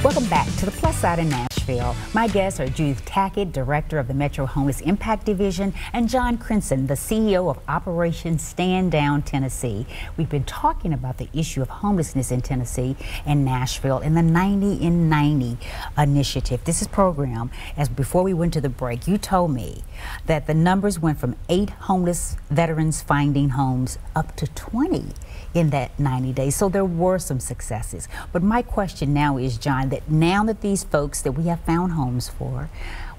Welcome back to the Plus Side in Nashville. My guests are Judith Tackett, Director of the Metro Homeless Impact Division, and John Krenson, the CEO of Operation Stand Down Tennessee. We've been talking about the issue of homelessness in Tennessee and Nashville in the 90 in 90 initiative. This is program, as before we went to the break, you told me that the numbers went from 8 homeless veterans finding homes up to 20 in that 90 days. So there were some successes. But my question now is, John, that now that these folks that we have found homes for,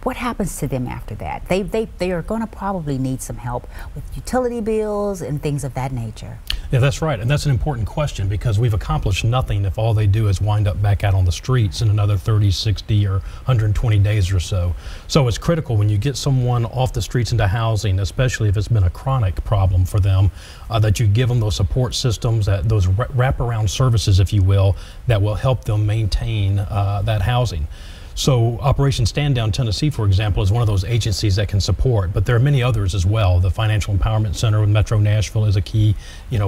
what happens to them after that? They are going to probably need some help with utility bills and things of that nature. Yeah, that's right, and that's an important question, because we've accomplished nothing if all they do is wind up back out on the streets in another 30, 60, or 120 days or so. So it's critical when you get someone off the streets into housing, especially if it's been a chronic problem for them, that you give them those support systems, those wraparound services, if you will, that will help them maintain that housing. So Operation Stand Down Tennessee, for example, is one of those agencies that can support, but there are many others as well. The Financial Empowerment Center with Metro Nashville is a key,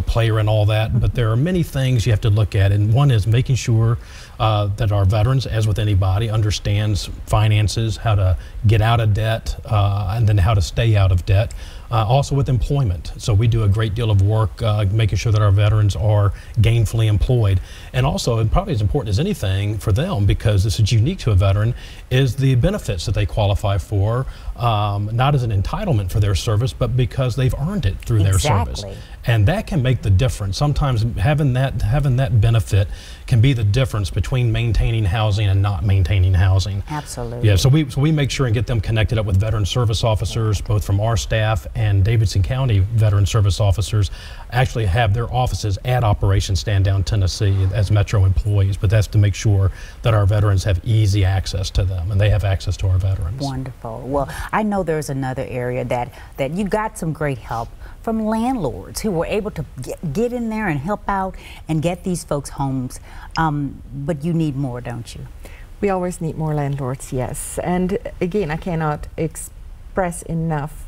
player in all that, but there are many things you have to look at, and one is making sure that our veterans, as with anybody, understands finances, how to get out of debt, and then how to stay out of debt. Also with employment. So we do a great deal of work making sure that our veterans are gainfully employed. And also, and probably as important as anything for them, because this is unique to a veteran, is the benefits that they qualify for, not as an entitlement for their service, but because they've earned it through their service. And that can make the difference. Sometimes having that benefit can be the difference between maintaining housing and not maintaining housing. Absolutely. Yeah, so we make sure and get them connected up with veteran service officers, both from our staff and Davidson County veteran service officers actually have their offices at Operation Stand Down Tennessee as Metro employees, but that's to make sure that our veterans have easy access to them and they have access to our veterans. Wonderful. Well, I know there's another area that you got some great help from landlords who were able to get in there and help out and get these folks homes, but you need more, don't you? We always need more landlords, yes. And again, I cannot express enough.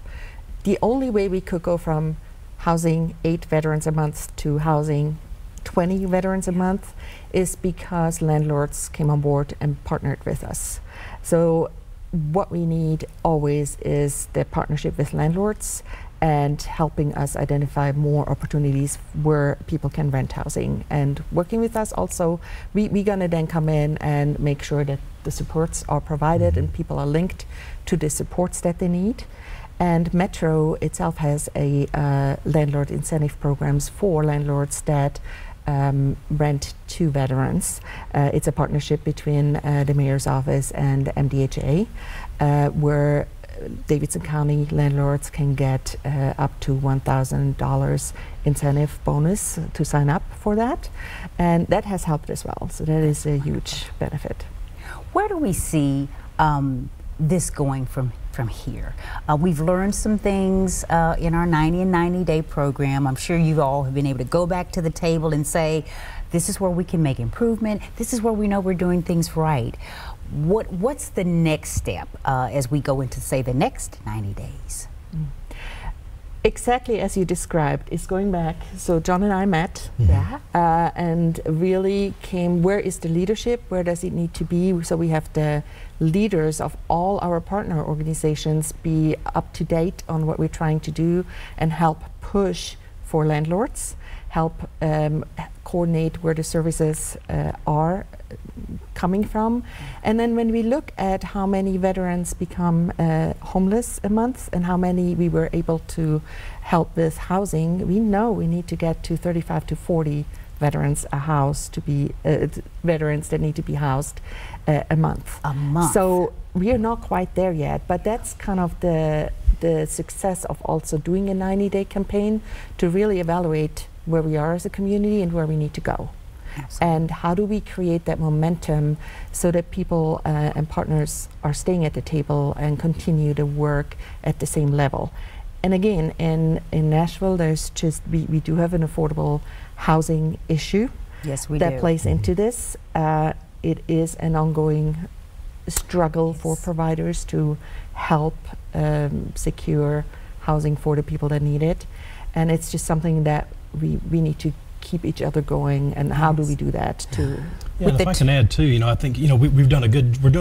The only way we could go from housing 8 veterans a month to housing 20 veterans a month is because landlords came on board and partnered with us. So what we need always is the partnership with landlords and helping us identify more opportunities where people can rent housing. And working with us also, we're gonna then come in and make sure that the supports are provided and people are linked to the supports that they need. And Metro itself has a landlord incentive programs for landlords that rent to veterans. It's a partnership between the Mayor's Office and MDHA, where Davidson County landlords can get up to $1,000 incentive bonus to sign up for that. And that has helped as well. So that is a huge benefit. Where do we see this going from here? We've learned some things in our 90 in 90 day program. I'm sure you all have been able to go back to the table and say, this is where we can make improvement. This is where we know we're doing things right. What's the next step as we go into, say, the next 90 days? Exactly as you described, it's going back. So John and I met and really came, where is the leadership? Where does it need to be? So we have the leaders of all our partner organizations be up to date on what we're trying to do and help push for landlords, help coordinate where the services are coming from. And then when we look at how many veterans become homeless a month and how many we were able to help with housing, we know we need to get to 35 to 40 veterans a house to be veterans that need to be housed a month. A month. So we are not quite there yet, but that's kind of the success of also doing a 90-day campaign to really evaluate where we are as a community and where we need to go. Absolutely. And how do we create that momentum so that people and partners are staying at the table and continue to work at the same level. And again, in Nashville, there's just, we do have an affordable housing issue. Yes, we that do. Plays into this. It is an ongoing struggle for providers to help secure housing for the people that need it. And it's just something that we need to keep each other going, and how do we do that too? Yeah, and if I can add too, I think we're doing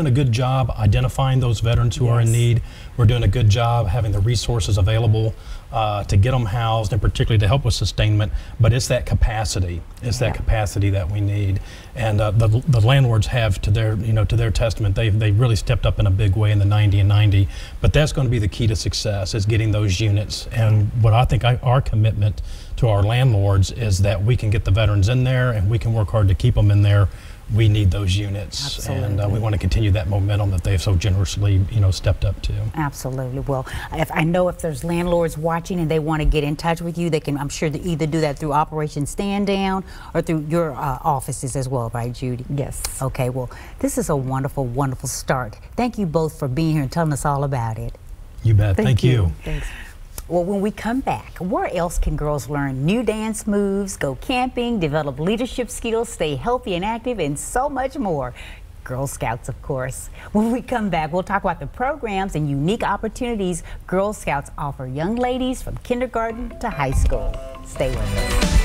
a good job identifying those veterans who are in need. We're doing a good job having the resources available to get them housed, and particularly to help with sustainment. But it's that capacity. It's that capacity that we need. And the landlords have, to their testament, they really stepped up in a big way in the 90 and 90. But that's going to be the key to success, is getting those units. And what I think our commitment to our landlords is that we can get the veterans in there, and we can work hard to keep them in there. We need those units. Absolutely. And we want to continue that momentum that they've so generously, stepped up to. Absolutely. Well, I know if there's landlords watching and they want to get in touch with you, they can, I'm sure, either do that through Operation Stand Down or through your offices as well, right, Judy? Yes. Okay. Well, this is a wonderful, wonderful start. Thank you both for being here and telling us all about it. You bet. Thank you. Thanks. Well, when we come back, where else can girls learn new dance moves, go camping, develop leadership skills, stay healthy and active, and so much more? Girl Scouts, of course. When we come back, we'll talk about the programs and unique opportunities Girl Scouts offer young ladies from kindergarten to high school. Stay with us.